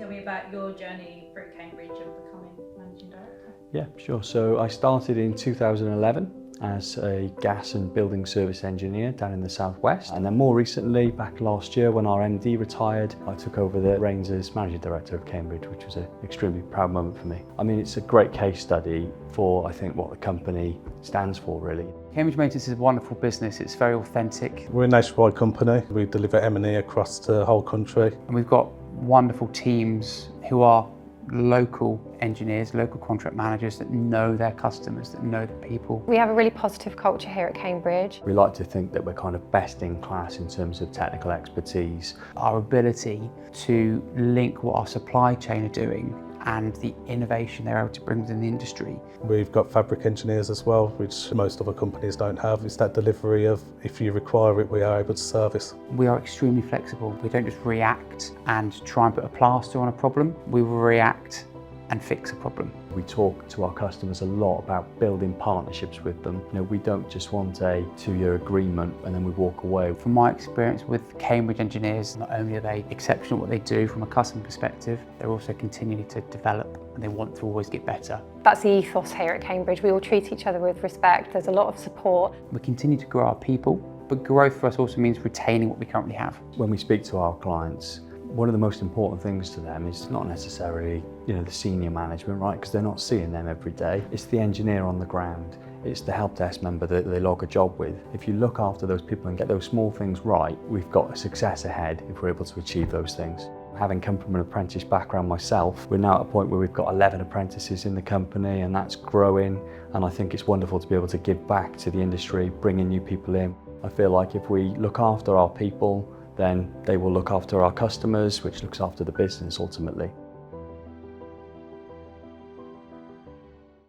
tell me about your journey through Cambridge and becoming Managing Director? Yeah, sure. So I started in 2011 as a gas and building service engineer down in the southwest, and then more recently, back last year when our MD retired, I took over the reins as Managing Director of Cambridge, which was an extremely proud moment for me. I mean, it's a great case study for, I think, what the company stands for, really. Cambridge Maintenance is a wonderful business. It's very authentic. We're a nationwide company. We deliver M&E across the whole country. And we've got wonderful teams who are local engineers, local contract managers that know their customers, that know the people. We have a really positive culture here at Cambridge. We like to think that we're kind of best in class in terms of technical expertise. Our ability to link what our supply chain are doing and the innovation they're able to bring within the industry. We've got fabric engineers as well, which most other companies don't have. It's that delivery of, if you require it, we are able to service. We are extremely flexible. We don't just react and try and put a plaster on a problem. We will react and fix a problem. We talk to our customers a lot about building partnerships with them. You know, we don't just want a 2-year agreement and then we walk away. From my experience with Cambridge engineers, not only are they exceptional at what they do from a customer perspective, they're also continuing to develop and they want to always get better. That's the ethos here at Cambridge. We all treat each other with respect. There's a lot of support. We continue to grow our people, but growth for us also means retaining what we currently have. When we speak to our clients, one of the most important things to them is not necessarily, the senior management, right? Because they're not seeing them every day. It's the engineer on the ground. It's the help desk member that they log a job with. If you look after those people and get those small things right, we've got a success ahead if we're able to achieve those things. Having come from an apprentice background myself, we're now at a point where we've got 11 apprentices in the company and that's growing. And I think it's wonderful to be able to give back to the industry, bringing new people in. I feel like if we look after our people, then they will look after our customers, which looks after the business ultimately.